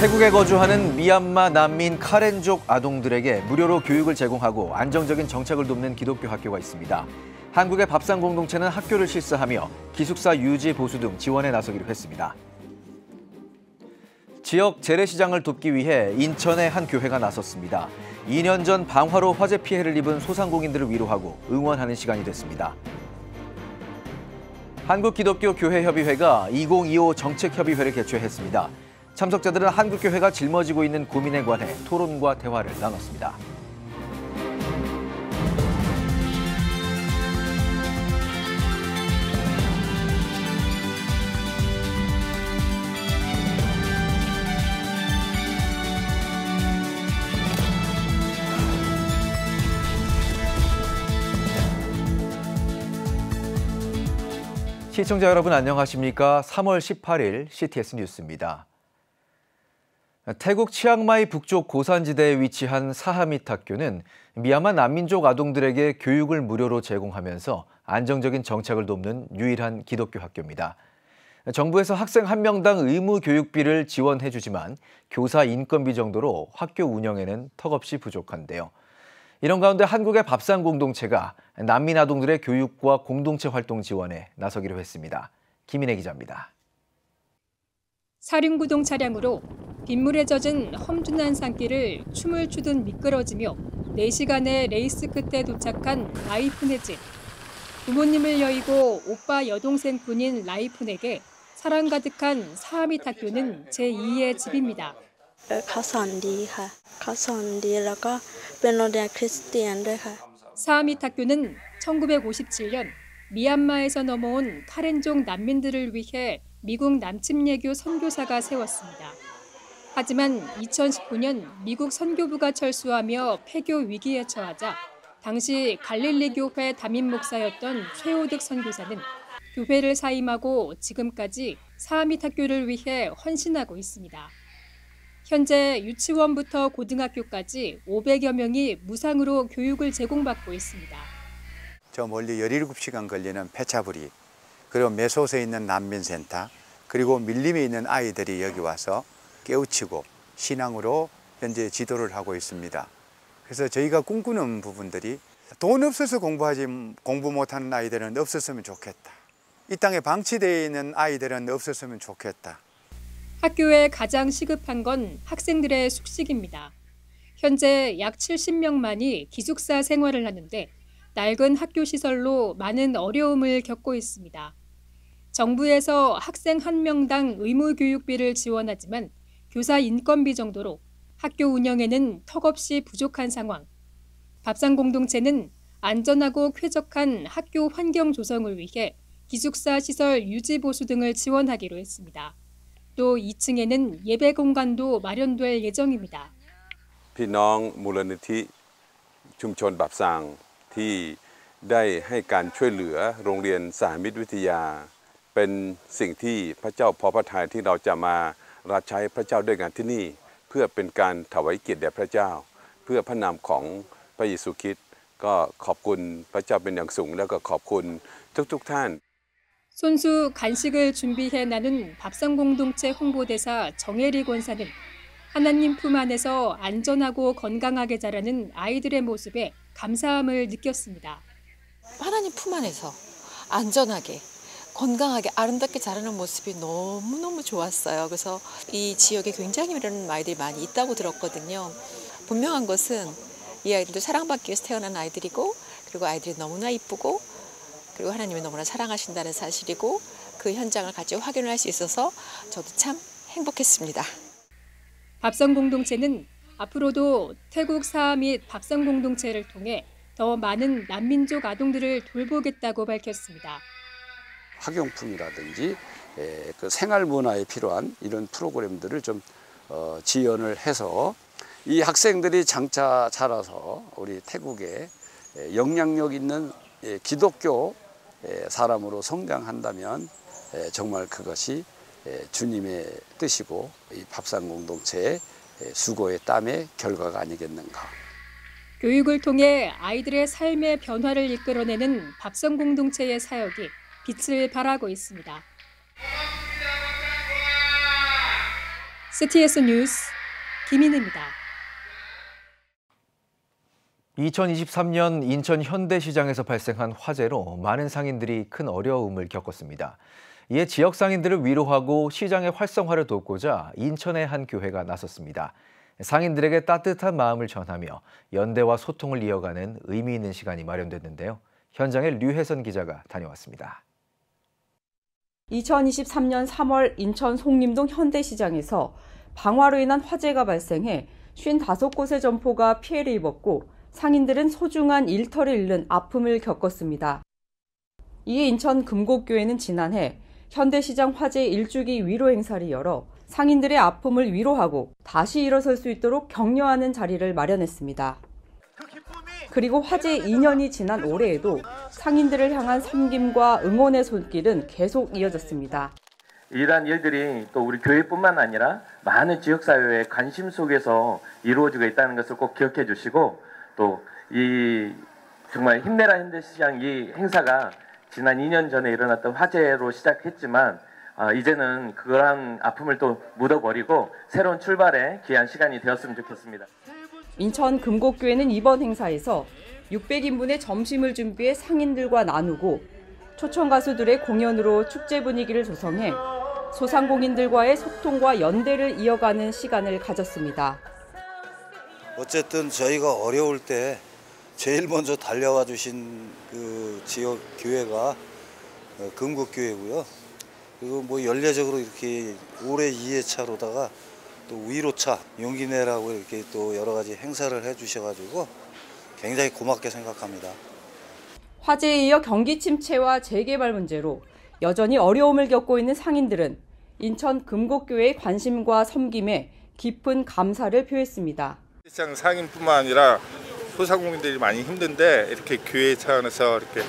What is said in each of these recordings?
태국에 거주하는 미얀마 난민 카렌족 아동들에게 무료로 교육을 제공하고 안정적인 정착을 돕는 기독교 학교가 있습니다. 한국의 밥상 공동체는 학교를 실사하며 기숙사 유지 보수 등 지원에 나서기로 했습니다. 지역 재래시장을 돕기 위해 인천의 한 교회가 나섰습니다. 2년 전 방화로 화재 피해를 입은 소상공인들을 위로하고 응원하는 시간이 됐습니다. 한국기독교교회협의회가 2025 정책협의회를 개최했습니다. 참석자들은 한국교회가 짊어지고 있는 고민에 관해 토론과 대화를 나눴습니다. 시청자 여러분 안녕하십니까? 3월 18일 CTS 뉴스입니다. 태국 치앙마이 북쪽 고산지대에 위치한 사하밋 학교는 미얀마 난민족 아동들에게 교육을 무료로 제공하면서 안정적인 정착을 돕는 유일한 기독교 학교입니다. 정부에서 학생 1명당 의무 교육비를 지원해주지만 교사 인건비 정도로 학교 운영에는 턱없이 부족한데요. 이런 가운데 한국의 밥상 공동체가 난민 아동들의 교육과 공동체 활동 지원에 나서기로 했습니다. 김인혜 기자입니다. 사륜구동 차량으로 빗물에 젖은 험준한 산길을 춤을 추듯 미끄러지며 4시간의 레이스 끝에 도착한 라이푼의 집. 부모님을 여의고 오빠 여동생 분인 라이푼에게 사랑 가득한 사하밋 학교는 제2의 집입니다. เขาสอนดีค่ะเขาสอนดีแล้วก็เป็นโรงเรียนคริสเตียนด้วยค่ะ 사하밋 학교는 1957년 미얀마에서 넘어온 카렌족 난민들을 위해 미국 남침예교 선교사가 세웠습니다. 하지만 2019년 미국 선교부가 철수하며 폐교 위기에 처하자 당시 갈릴리 교회 담임 목사였던 최호득 선교사는 교회를 사임하고 지금까지 사하밋 학교를 위해 헌신하고 있습니다. 현재 유치원부터 고등학교까지 500여 명이 무상으로 교육을 제공받고 있습니다. 저 멀리 17시간 걸리는 페차부리, 그리고 메소스에 있는 난민센터, 그리고 밀림에 있는 아이들이 여기 와서 깨우치고 신앙으로 현재 지도를 하고 있습니다. 그래서 저희가 꿈꾸는 부분들이 돈 없어서 공부 못하는 아이들은 없었으면 좋겠다. 이 땅에 방치되어 있는 아이들은 없었으면 좋겠다. 학교에 가장 시급한 건 학생들의 숙식입니다. 현재 약 70명만이 기숙사 생활을 하는데 낡은 학교 시설로 많은 어려움을 겪고 있습니다. 정부에서 학생 1명당 의무 교육비를 지원하지만 교사 인건비 정도로 학교 운영에는 턱없이 부족한 상황. 밥상 공동체는 안전하고 쾌적한 학교 환경 조성을 위해 기숙사 시설 유지 보수 등을 지원하기로 했습니다. 또 2층에는 예배 공간도 마련될 예정입니다. พี่น้องมูลนิธิชุมชนบับซังที่ได้ให้การช่วยเหลือโรงเรียนสหมิตรวิทยาเป็นสิ่งที่พระเจ้าพอพระทัยที่เราจะมารับใช้พระเจ้าด้วยกันที่นี่เพื่อเป็นการถวายเกียรติแด่พระเจ้าเพื่อพระนามของพระเยซูคริสต์ก็ขอบคุณพระเจ้าเป็นอย่างสูงแล้วก็ขอบคุณทุกท่าน 손수 간식을 준비해 나눈 밥상 공동체 홍보대사 정혜리 권사는 하나님 품 안에서 안전하고 건강하게 자라는 아이들의 모습에 감사함을 느꼈습니다. 하나님 품 안에서 안전하게 건강하게 아름답게 자라는 모습이 너무너무 좋았어요. 그래서 이 지역에 굉장히 이런 아이들이 많이 있다고 들었거든요. 분명한 것은 이 아이들도 사랑받기 위해서 태어난 아이들이고 그리고 아이들이 너무나 이쁘고 그리고 하나님이 너무나 사랑하신다는 사실이고 그 현장을 같이 확인을 할 수 있어서 저도 참 행복했습니다. 밥상 공동체는 앞으로도 태국 사하밋 밥상 공동체를 통해 더 많은 난민족 아동들을 돌보겠다고 밝혔습니다. 학용품이라든지 그 생활 문화에 필요한 이런 프로그램들을 좀 지원을 해서 이 학생들이 장차 자라서 우리 태국에 영향력 있는 기독교 사람으로 성장한다면 정말 그것이 주님의 뜻이고 이 밥상 공동체의 수고의 땀의 결과가 아니겠는가. 교육을 통해 아이들의 삶의 변화를 이끌어내는 밥상 공동체의 사역이 빛을 발하고 있습니다. CTS 뉴스 김인혜입니다. 2023년 인천 현대시장에서 발생한 화재로 많은 상인들이 큰 어려움을 겪었습니다. 이에 지역 상인들을 위로하고 시장의 활성화를 돕고자 인천의 한 교회가 나섰습니다. 상인들에게 따뜻한 마음을 전하며 연대와 소통을 이어가는 의미 있는 시간이 마련됐는데요. 현장에 류혜선 기자가 다녀왔습니다. 2023년 3월 인천 송림동 현대시장에서 방화로 인한 화재가 발생해 55곳의 점포가 피해를 입었고 상인들은 소중한 일터를 잃는 아픔을 겪었습니다. 이에 인천 금곡교회는 지난해 현대시장 화재 일주기 위로 행사를 열어 상인들의 아픔을 위로하고 다시 일어설 수 있도록 격려하는 자리를 마련했습니다. 그리고 화재 2년이 지난 올해에도 상인들을 향한 섬김과 응원의 손길은 계속 이어졌습니다. 이러한 일들이 또 우리 교회뿐만 아니라 많은 지역사회의 관심 속에서 이루어지고 있다는 것을 꼭 기억해 주시고, 또 이 정말 힘내라 현대시장 이 행사가 지난 2년 전에 일어났던 화재로 시작했지만 이제는 그러한 아픔을 또 묻어버리고 새로운 출발의 귀한 시간이 되었으면 좋겠습니다. 인천 금곡교회는 이번 행사에서 600인분의 점심을 준비해 상인들과 나누고 초청 가수들의 공연으로 축제 분위기를 조성해 소상공인들과의 소통과 연대를 이어가는 시간을 가졌습니다. 어쨌든 저희가 어려울 때 제일 먼저 달려와 주신 그 지역 교회가 금곡교회고요. 그리고 뭐 연례적으로 이렇게 올해 2회차로다가 또 위로차, 용기 내라고 이렇게 또 여러 가지 행사를 해주셔가지고 굉장히 고맙게 생각합니다. 화재에 이어 경기 침체와 재개발 문제로 여전히 어려움을 겪고 있는 상인들은 인천 금곡교회의 관심과 섬김에 깊은 감사를 표했습니다. 시장 상인뿐만 아니라 소상공인들이 많이 힘든데 이렇게 교회 차원에서 이렇게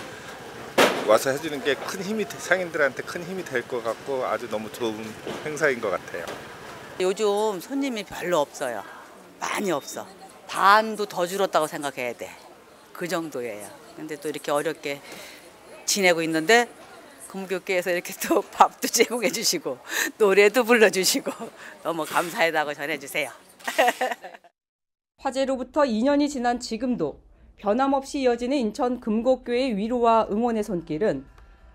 와서 해주는 게 큰 힘이, 상인들한테 큰 힘이 될 것 같고 아주 너무 좋은 행사인 것 같아요. 요즘 손님이 별로 없어요. 많이 없어. 반도 더 줄었다고 생각해야 돼. 그 정도예요. 근데 또 이렇게 어렵게 지내고 있는데 금곡교회에서 이렇게 또 밥도 제공해 주시고 노래도 불러주시고 너무 감사하다고 전해주세요. 화재로부터 2년이 지난 지금도 변함없이 이어지는 인천 금곡교회의 위로와 응원의 손길은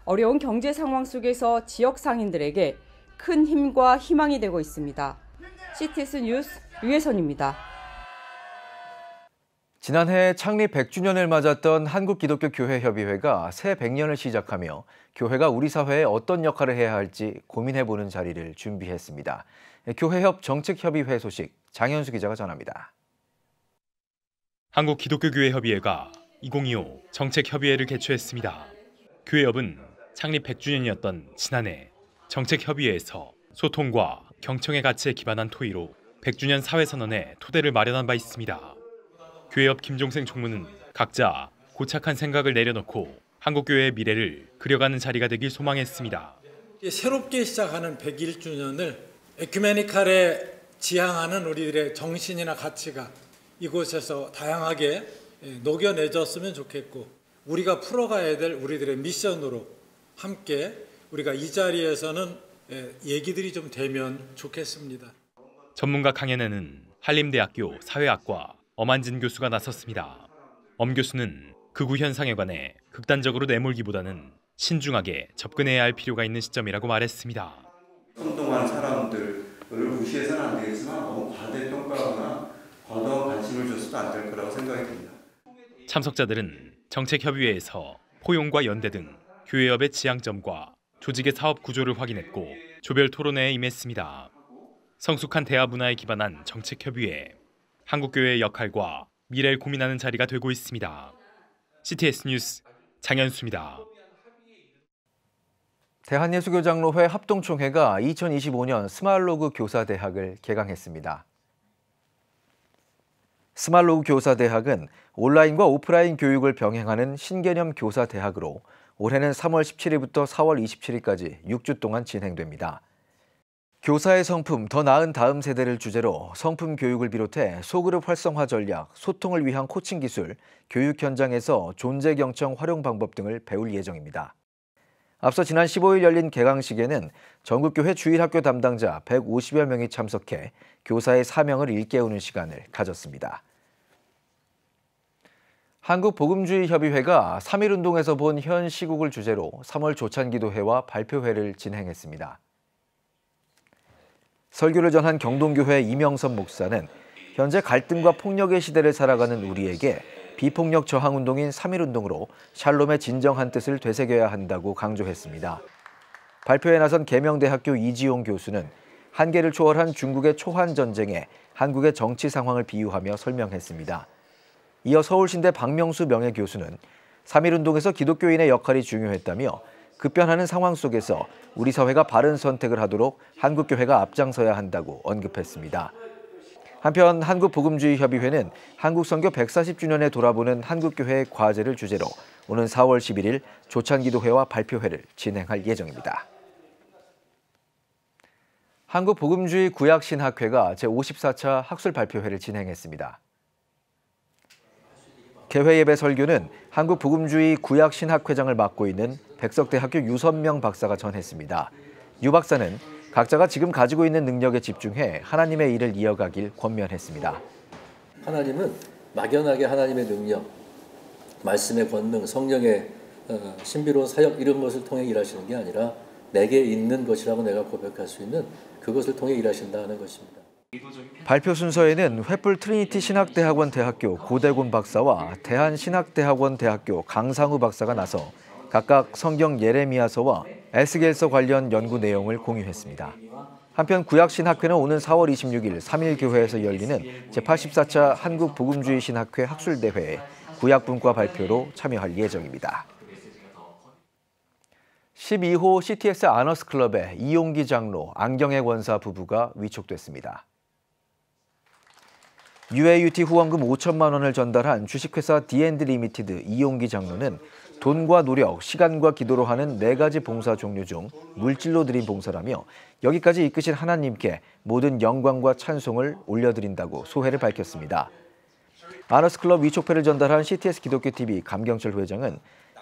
어려운 경제 상황 속에서 지역 상인들에게 큰 힘과 희망이 되고 있습니다. CTS 뉴스 류혜선입니다. 지난해 창립 100주년을 맞았던 한국기독교교회협의회가 새 100년을 시작하며 교회가 우리 사회에 어떤 역할을 해야 할지 고민해보는 자리를 준비했습니다. 교회협 정책협의회 소식 장현수 기자가 전합니다. 한국기독교교회협의회가 2025 정책협의회를 개최했습니다. 교회협은 창립 100주년이었던 지난해 정책협의회에서 소통과 경청의 가치에 기반한 토의로 100주년 사회선언에 토대를 마련한 바 있습니다. 교회협 김종생 총무는 각자 고착한 생각을 내려놓고 한국교회의 미래를 그려가는 자리가 되길 소망했습니다. 새롭게 시작하는 101주년을 에큐메니칼에 지향하는 우리들의 정신이나 가치가 이곳에서 다양하게 녹여내졌으면 좋겠고, 우리가 풀어가야 될 우리들의 미션으로 함께 우리가 이 자리에서는 얘기들이 좀 되면 좋겠습니다. 전문가 강연에는 한림대학교 사회학과 엄한진 교수가 나섰습니다. 엄 교수는 극우 현상에 관해 극단적으로 내몰기보다는 신중하게 접근해야 할 필요가 있는 시점이라고 말했습니다. 선동한 사람들을 무시해서는 안 되겠지만 너무 과대평가하거나 과도한 관심을 줘서도 안 될 거라고 생각이 듭니다. 참석자들은 정책협의회에서 포용과 연대 등 교회협의 지향점과 조직의 사업 구조를 확인했고 조별 토론회에 임했습니다. 성숙한 대화 문화에 기반한 정책협의회, 한국교회의 역할과 미래를 고민하는 자리가 되고 있습니다. CTS 뉴스 장현수입니다. 대한예수교장로회 합동총회가 2025년 스마일로그 교사대학을 개강했습니다. 스마일로그 교사대학은 온라인과 오프라인 교육을 병행하는 신개념 교사대학으로 올해는 3월 17일부터 4월 27일까지 6주 동안 진행됩니다. 교사의 성품, 더 나은 다음 세대를 주제로 성품 교육을 비롯해 소그룹 활성화 전략, 소통을 위한 코칭 기술, 교육 현장에서 존재 경청 활용 방법 등을 배울 예정입니다. 앞서 지난 15일 열린 개강식에는 전국교회 주일학교 담당자 150여 명이 참석해 교사의 사명을 일깨우는 시간을 가졌습니다. 한국복음주의협의회가 3.1운동에서 본 현 시국을 주제로 3월 조찬기도회와 발표회를 진행했습니다. 설교를 전한 경동교회 이명선 목사는 현재 갈등과 폭력의 시대를 살아가는 우리에게 비폭력 저항운동인 3.1운동으로 샬롬의 진정한 뜻을 되새겨야 한다고 강조했습니다. 발표에 나선 계명대학교 이지용 교수는 한계를 초월한 중국의 초한 전쟁에 한국의 정치 상황을 비유하며 설명했습니다. 이어 서울신대 박명수 명예교수는 3.1운동에서 기독교인의 역할이 중요했다며 급변하는 상황 속에서 우리 사회가 바른 선택을 하도록 한국교회가 앞장서야 한다고 언급했습니다. 한편 한국복음주의협의회는 한국선교 140주년에 돌아보는 한국교회의 과제를 주제로 오는 4월 11일 조찬기도회와 발표회를 진행할 예정입니다. 한국복음주의 구약신학회가 제54차 학술발표회를 진행했습니다. 개회 예배 설교는 한국복음주의 구약신학회장을 맡고 있는 백석대학교 유선명 박사가 전했습니다. 유 박사는 각자가 지금 가지고 있는 능력에 집중해 하나님의 일을 이어가길 권면했습니다. 하나님은 막연하게 하나님의 능력, 말씀의 권능, 성령의 신비로운 사역 이런 것을 통해 일하시는 게 아니라 내게 있는 것이라고 내가 고백할 수 있는 그것을 통해 일하신다 하는 것입니다. 발표 순서에는 횃불 트리니티 신학대학원 대학교 고대곤 박사와 대한신학대학원 대학교 강상우 박사가 나서 각각 성경 예레미야서와 에스겔서 관련 연구 내용을 공유했습니다. 한편 구약신학회는 오는 4월 26일 3.1교회에서 열리는 제84차 한국복음주의신학회 학술대회에 구약분과 발표로 참여할 예정입니다. 12호 CTS 아너스클럽의 이용기 장로, 안경의 권사 부부가 위촉됐습니다. UAUT 후원금 5천만 원을 전달한 주식회사 D&D 리미티드 이용기 장로는 돈과 노력, 시간과 기도로 하는 4가지 봉사 종류 중 물질로 드린 봉사라며 여기까지 이끄신 하나님께 모든 영광과 찬송을 올려드린다고 소회를 밝혔습니다. 아너스클럽 위촉패를 전달한 CTS 기독교TV 감경철 회장은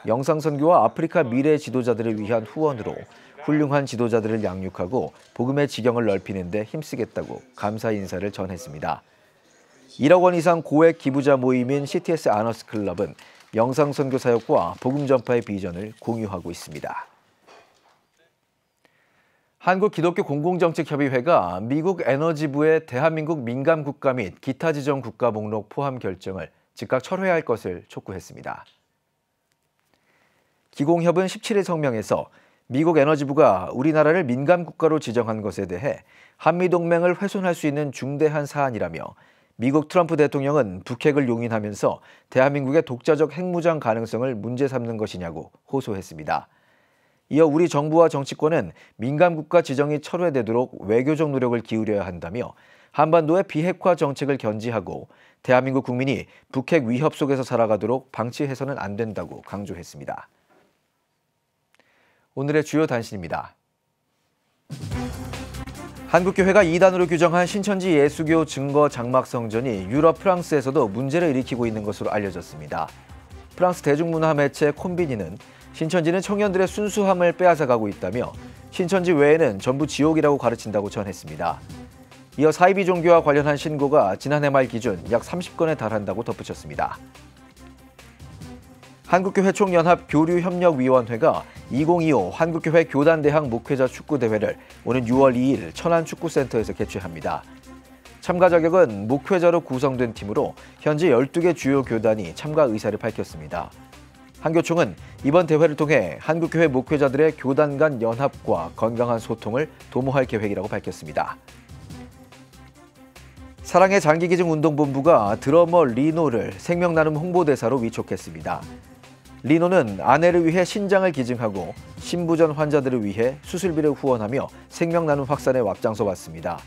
영상선교와 아프리카 미래 지도자들을 위한 후원으로 훌륭한 지도자들을 양육하고 복음의 지경을 넓히는 데 힘쓰겠다고 감사 인사를 전했습니다. 1억 원 이상 고액 기부자 모임인 CTS 아너스클럽은 영상선교 사역과 복음 전파의 비전을 공유하고 있습니다. 한국기독교공공정책협의회가 미국 에너지부의 대한민국 민감국가 및 기타 지정 국가 목록 포함 결정을 즉각 철회할 것을 촉구했습니다. 기공협은 17일 성명에서 미국 에너지부가 우리나라를 민감국가로 지정한 것에 대해 한미동맹을 훼손할 수 있는 중대한 사안이라며 미국 트럼프 대통령은 북핵을 용인하면서 대한민국의 독자적 핵무장 가능성을 문제 삼는 것이냐고 호소했습니다. 이어 우리 정부와 정치권은 민감국가 지정이 철회되도록 외교적 노력을 기울여야 한다며 한반도의 비핵화 정책을 견지하고 대한민국 국민이 북핵 위협 속에서 살아가도록 방치해서는 안 된다고 강조했습니다. 오늘의 주요 단신입니다. 한국교회가 2단으로 규정한 신천지 예수교 증거 장막 성전이 유럽 프랑스에서도 문제를 일으키고 있는 것으로 알려졌습니다. 프랑스 대중문화 매체 콤비니는 신천지는 청년들의 순수함을 빼앗아가고 있다며 신천지 외에는 전부 지옥이라고 가르친다고 전했습니다. 이어 사이비 종교와 관련한 신고가 지난해 말 기준 약 30건에 달한다고 덧붙였습니다. 한국교회 총연합 교류협력위원회가 2025 한국교회 교단대항 목회자 축구대회를 오는 6월 2일 천안축구센터에서 개최합니다. 참가 자격은 목회자로 구성된 팀으로 현재 12개 주요 교단이 참가 의사를 밝혔습니다. 한교총은 이번 대회를 통해 한국교회 목회자들의 교단 간 연합과 건강한 소통을 도모할 계획이라고 밝혔습니다. 사랑의 장기기증운동본부가 드러머 리노를 생명나눔 홍보대사로 위촉했습니다. 리노는 아내를 위해 신장을 기증하고 신부전 환자들을 위해 수술비를 후원하며 생명나눔 확산에 앞장서 왔습니다.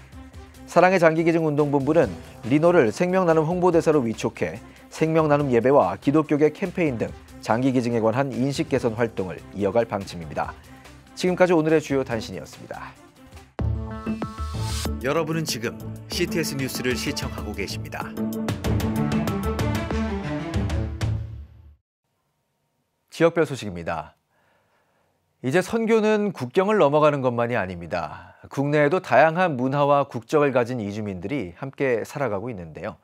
사랑의 장기기증운동본부는 리노를 생명나눔 홍보대사로 위촉해 생명나눔 예배와 기독교계 캠페인 등 장기기증에 관한 인식 개선 활동을 이어갈 방침입니다. 지금까지 오늘의 주요 단신이었습니다. 여러분은 지금 CTS 뉴스를 시청하고 계십니다. 지역별 소식입니다. 이제 선교는 국경을 넘어가는 것만이 아닙니다. 국내에도 다양한 문화와 국적을 가진 이주민들이 함께 살아가고 있는데요.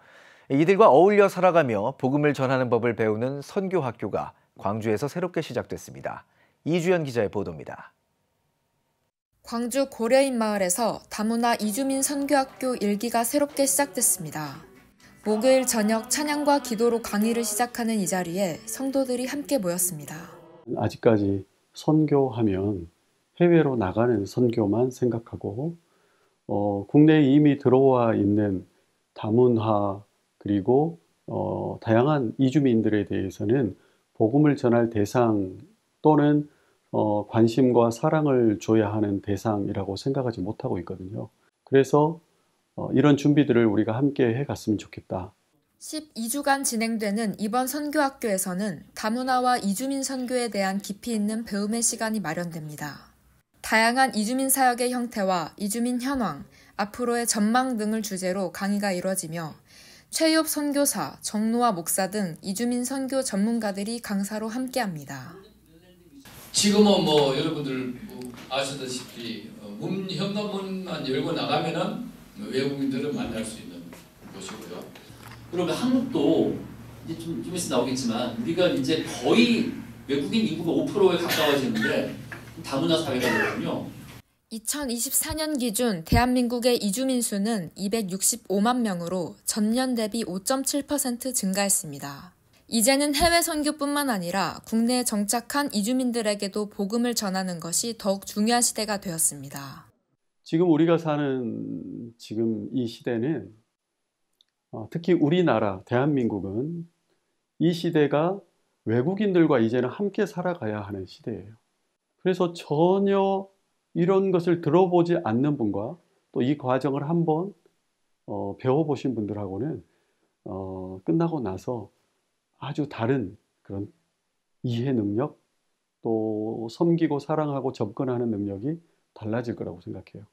이들과 어울려 살아가며 복음을 전하는 법을 배우는 선교학교가 광주에서 새롭게 시작됐습니다. 이주연 기자의 보도입니다. 광주 고려인 마을에서 다문화 이주민 선교학교 1기가 새롭게 시작됐습니다. 목요일 저녁 찬양과 기도로 강의를 시작하는 이 자리에 성도들이 함께 모였습니다. 아직까지 선교하면 해외로 나가는 선교만 생각하고 국내에 이미 들어와 있는 다문화 그리고 다양한 이주민들에 대해서는 복음을 전할 대상 또는 관심과 사랑을 줘야 하는 대상이라고 생각하지 못하고 있거든요. 그래서 이런 준비들을 우리가 함께 해갔으면 좋겠다. 12주간 진행되는 이번 선교학교에서는 다문화와 이주민 선교에 대한 깊이 있는 배움의 시간이 마련됩니다. 다양한 이주민 사역의 형태와 이주민 현황, 앞으로의 전망 등을 주제로 강의가 이뤄지며 최유업 선교사, 정노아 목사 등 이주민 선교 전문가들이 강사로 함께합니다. 지금은 뭐 여러분들 아시다시피 현관문만 열고 나가면은 외국인들을 만날 수 있는 곳이고요. 그러면 한국도 이제 좀 있으면 나오겠지만 우리가 이제 거의 외국인 인구가 5%에 가까워지는데 다문화 사회가 되거든요. 2024년 기준 대한민국의 이주민 수는 265만 명으로 전년 대비 5.7% 증가했습니다. 이제는 해외 선교뿐만 아니라 국내에 정착한 이주민들에게도 복음을 전하는 것이 더욱 중요한 시대가 되었습니다. 지금 우리가 사는 지금 이 시대는 특히 우리나라 대한민국은 이 시대가 외국인들과 이제는 함께 살아가야 하는 시대예요. 그래서 전혀 이런 것을 들어보지 않는 분과 또 이 과정을 한번 배워보신 분들하고는 끝나고 나서 아주 다른 그런 이해 능력 또 섬기고 사랑하고 접근하는 능력이 달라질 거라고 생각해요.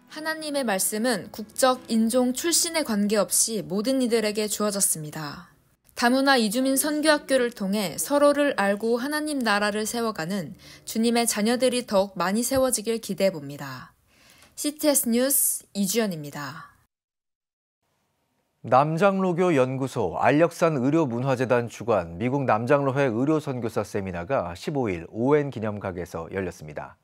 하나님의 말씀은 국적, 인종, 출신에 관계없이 모든 이들에게 주어졌습니다. 다문화 이주민 선교학교를 통해 서로를 알고 하나님 나라를 세워가는 주님의 자녀들이 더욱 많이 세워지길 기대해봅니다. CTS 뉴스 이주연입니다. 남장로교 연구소 안력산 의료문화재단 주관 미국 남장로회 의료선교사 세미나가 15일 오웬 기념각에서 열렸습니다.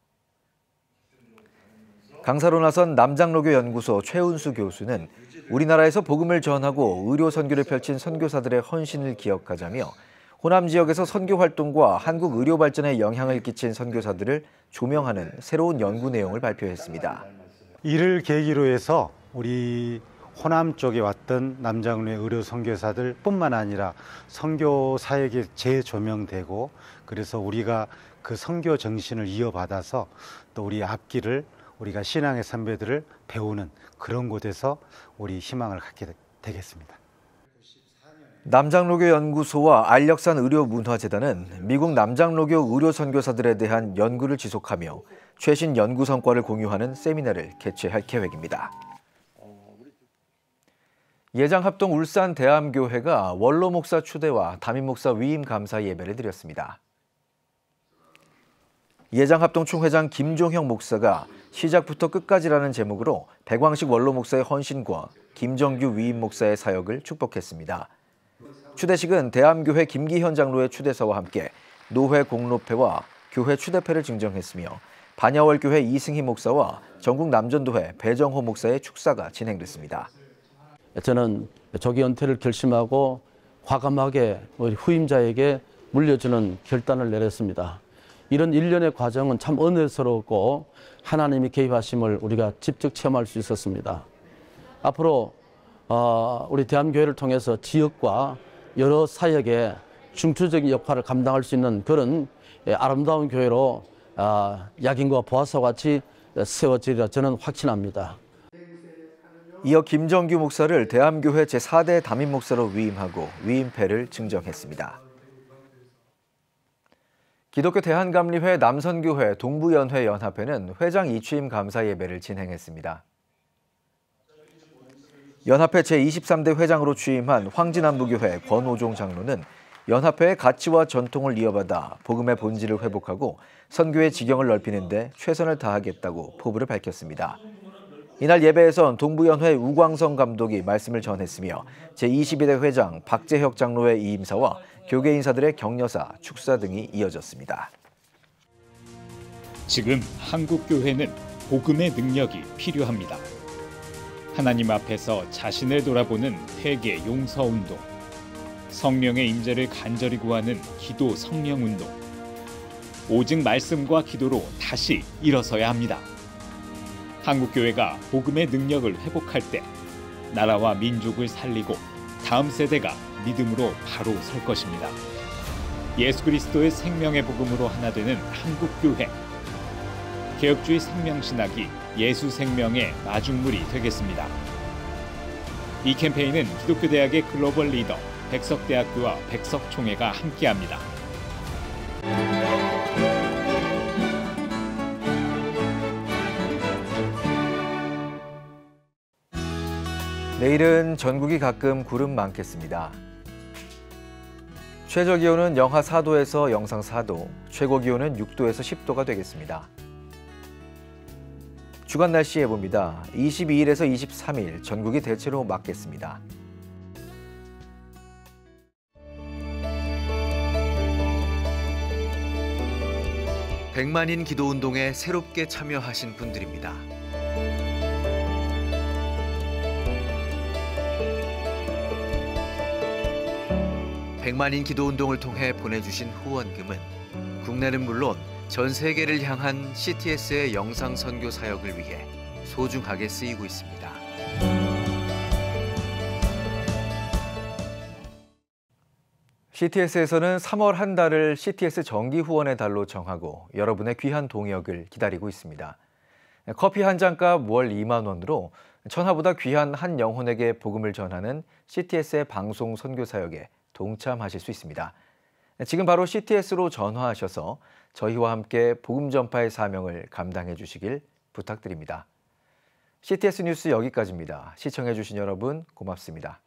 강사로 나선 남장로교 연구소 최운수 교수는 우리나라에서 복음을 전하고 의료 선교를 펼친 선교사들의 헌신을 기억하자며 호남 지역에서 선교 활동과 한국 의료 발전에 영향을 끼친 선교사들을 조명하는 새로운 연구 내용을 발표했습니다. 이를 계기로 해서 우리 호남 쪽에 왔던 남장로의 의료 선교사들 뿐만 아니라 선교 사역이 재조명되고 그래서 우리가 그 선교 정신을 이어받아서 또 우리 앞길을 우리가 신앙의 선배들을 배우는 그런 곳에서 우리 희망을 갖게 되겠습니다. 남장로교 연구소와 안력산 의료문화재단은 미국 남장로교 의료 선교사들에 대한 연구를 지속하며 최신 연구 성과를 공유하는 세미나를 개최할 계획입니다. 예장합동 울산 대암교회가 원로 목사 추대와 담임 목사 위임 감사 예배를 드렸습니다. 예장합동 총회장 김종형 목사가 시작부터 끝까지라는 제목으로 백왕식 원로 목사의 헌신과 김정규 위임 목사의 사역을 축복했습니다. 추대식은 대암교회 김기현 장로의 추대사와 함께 노회 공로패와 교회 추대패를 증정했으며 반야월교회 이승희 목사와 전국 남전도회 배정호 목사의 축사가 진행됐습니다. 저는 조기 은퇴를 결심하고 과감하게 우리 후임자에게 물려주는 결단을 내렸습니다. 이런 일련의 과정은 참 은혜스럽고 하나님이 개입하심을 우리가 직접 체험할 수 있었습니다. 앞으로 우리 대한교회를 통해서 지역과 여러 사역에 중추적인 역할을 감당할 수 있는 그런 아름다운 교회로 약인과 보아서와 같이 세워지리라 저는 확신합니다. 이어 김정규 목사를 대암교회 제4대 담임 목사로 위임하고 위임패를 증정했습니다. 기독교 대한감리회 남선교회 동부연회 연합회는 회장 이취임 감사 예배를 진행했습니다. 연합회 제23대 회장으로 취임한 황진안부교회 권오종 장로는 연합회의 가치와 전통을 이어받아 복음의 본질을 회복하고 선교의 지경을 넓히는 데 최선을 다하겠다고 포부를 밝혔습니다. 이날 예배에선 동부연회 우광성 감독이 말씀을 전했으며 제22대 회장 박재혁 장로의 이임사와 교계 인사들의 격려사, 축사 등이 이어졌습니다. 지금 한국 교회는 복음의 능력이 필요합니다. 하나님 앞에서 자신을 돌아보는 회개 용서 운동, 성령의 임재를 간절히 구하는 기도 성령 운동, 오직 말씀과 기도로 다시 일어서야 합니다. 한국 교회가 복음의 능력을 회복할 때 나라와 민족을 살리고 다음 세대가 믿음으로 바로 설 것입니다. 예수 그리스도의 생명의 복음으로 하나 되는 한국 교회. 개혁주의 생명신학이 예수 생명의 마중물이 되겠습니다. 이 캠페인은 기독교대학의 글로벌 리더 백석대학교와 백석총회가 함께합니다. 내일은 전국이 가끔 구름 많겠습니다. 최저기온은 영하 4도에서 영상 4도, 최고기온은 6도에서 10도가 되겠습니다. 주간 날씨 예보입니다. 22일에서 23일 전국이 대체로 맑겠습니다. 백만인 기도운동에 새롭게 참여하신 분들입니다. 백만인 기도운동을 통해 보내주신 후원금은 국내는 물론 전 세계를 향한 CTS의 영상 선교 사역을 위해 소중하게 쓰이고 있습니다. CTS에서는 3월 한 달을 CTS 정기 후원의 달로 정하고 여러분의 귀한 동역을 기다리고 있습니다. 커피 한 잔값 월 2만 원으로 천하보다 귀한 한 영혼에게 복음을 전하는 CTS의 방송 선교 사역에 동참하실 수 있습니다. 지금 바로 CTS로 전화하셔서 저희와 함께 복음 전파의 사명을 감당해 주시길 부탁드립니다. CTS 뉴스 여기까지입니다. 시청해 주신 여러분 고맙습니다.